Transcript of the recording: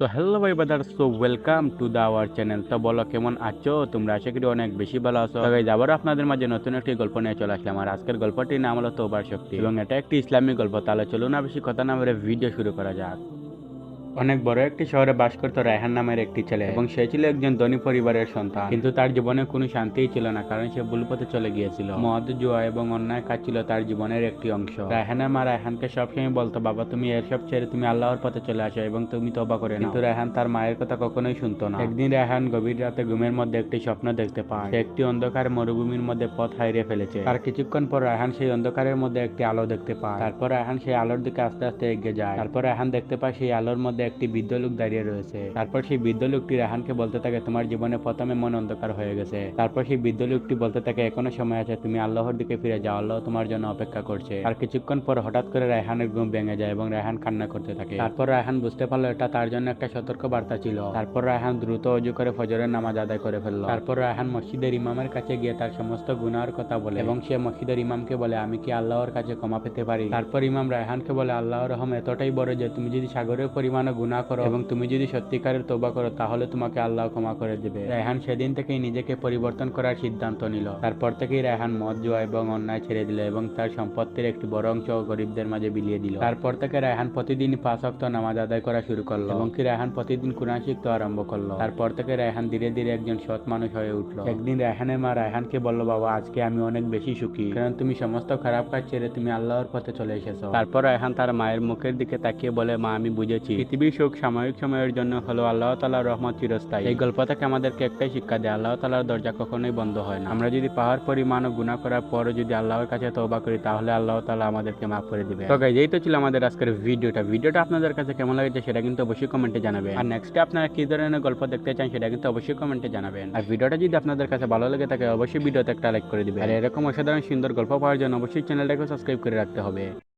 So hello ভাই brother, so welcome to the our channel. তো বলো কেমন আছো তোমরা? আশা করি অনেক বেশি ভালো আছো। তো গাইস, আবারও আপনাদের মাঝে নতুন একটি গল্প নিয়ে চলে আসলাম। আর আজকের গল্পটির নাম হলো তওবার শক্তি এবং এটা একটি ইসলামিক গল্প। তাহলে চলুন না বেশি কথা না বলে ভিডিও শুরু করা যাক। অনেক বড় একটি শহরে বাস করত রায়হান নামের একটি ছেলে এবং সে ছিল একজন ধনী পরিবারের সন্তান। কিন্তু তার জীবনে কোনো শান্তিই ছিল না, কারণ সে ভুল পথে চলে গিয়েছিল। মদ, জুয়া এবং অন্যায় কাজ ছিল তার জীবনের একটি অংশ। রায়হানের মা রায়হানকে সবসময় বলতো, বাবা তুমি এসব ছেড়ে তুমি আল্লাহর পথে চলে আসো এবং তুমি তওবা করে নাও। কিন্তু রায়হান তার মায়ের কথা কখনোই শুনতো না। একদিন রায়হান গভীর রাতে ঘুমের মধ্যে একটি স্বপ্ন দেখতে পায়। সে একটি অন্ধকার মরুভূমির মধ্যে পথ হারিয়ে ফেলেছে। তার কিছুক্ষণ পর রায়হান সেই অন্ধকারের মধ্যে একটি আলো দেখতে পায়। তারপর রায়হান সেই আলোর দিকে আস্তে আস্তে এগিয়ে যায়। তারপর রায়হান দেখতে পায় সেই আলোর মধ্যে একটি বৃদ্ধ লোক দাঁড়িয়ে রয়েছে। তারপর সেই বৃদ্ধ লোকটি রায়হানকে বলতে থাকে, তোমার জীবনে প্রথমে মন অন্ধকার হয়ে গেছে। তারপর সেই বৃদ্ধ লোকটি বলতে থাকে, এখনো সময় আছে, তুমি আল্লাহর দিকে ফিরে যাও, আল্লাহ তোমার জন্য অপেক্ষা করছে। আর কিছুক্ষণ পর হঠাৎ করে রায়হানের ঘুম ভেঙে যায় এবং রায়হান কান্না করতে থাকে। তারপর রায়হান বুঝতে পারলো এটা তার জন্য একটা সতর্ক বার্তা ছিল। তারপর রায়হান দ্রুত অজু করে ফজরের নামাজ আদায় করে ফেললো। তারপর রায়হান মসজিদের ইমামের কাছে গিয়ে তার সমস্ত গুনার কথা বলে এবং সে মসজিদের ইমামকে বলে, আমি কি আল্লাহর কাছে ক্ষমা পেতে পারি? তারপর ইমাম রায়হানকে বলে, আল্লাহর রহম এতটাই বড় যে তুমি যদি সাগরের পরিমাণে গুনাহ করো এবং তুমি যদি সত্যিকারের তওবা করো তাহলে তোমাকে আল্লাহ ক্ষমা করে দেবে। রায়হান সেদিন থেকেই নিজেকে পরিবর্তন করার সিদ্ধান্ত নিল। তারপর থেকেই রায়হান মদ, জুয়া এবং অন্যায় ছেড়ে দিল এবং তার সম্পত্তির একটি বড় অংশ গরিবদের মাঝে বিলিয়ে দিল। তারপর থেকে রায়হান প্রতিদিন 5 ওয়াক্ত নামাজ আদায় করা শুরু করলো এবং কি রায়হান প্রতিদিন কুরআন শিখতে আরম্ভ করলো। তারপর থেকে রায়হান ধীরে ধীরে একজন সৎ মানুষ হয়ে উঠলো। একদিন রায়হানের মা রায়হানকে বলল, বাবা আজকে আমি অনেক বেশি সুখী, কারণ তুমি সমস্ত খারাপ কাজ ছেড়ে তুমি আল্লাহর পথে চলে এসেছো। তারপর রায়হান তার মায়ের মুখের দিকে তাকিয়ে বলে, মা আমি বুঝেছি পৃথিবীর সুখ সাময়িক সময়ের জন্য হলো, আল্লাহ তাআলার রহমত চিরস্থায়ী। এই গল্প থেকে আমাদেরকে একটাই শিক্ষা দেয়, আল্লাহ তাআলার দরজা কখনোই বন্ধ হয় না। আমরা যদি পাহাড় পরিমাণ গুনাহ করার পরও যদি আল্লাহর কাছে তওবা করি তাহলে আল্লাহ তাআলা আমাদেরকে মাফ করে দিবে। তো গাইস, এই তো ছিল আমাদের আজকের ভিডিওটা আপনাদের কাছে কেমন লেগেছে সেটা কিন্তু অবশ্যই কমেন্টে জানাবেন। আর নেক্সটে আপনারা কি ধরনের গল্প দেখতে চান সেটা কিন্তু অবশ্যই কমেন্টে জানাবেন। আর ভিডিওটা যদি আপনাদের কাছে ভালো লেগে থাকে অবশ্যই ভিডিওতে একটা লাইক করে দিবেন। আর এরকম অসাধারণ সুন্দর গল্প পাওয়ার জন্য অবশ্যই চ্যানেলটাকে সাবস্ক্রাইব করে রাখতে হবে।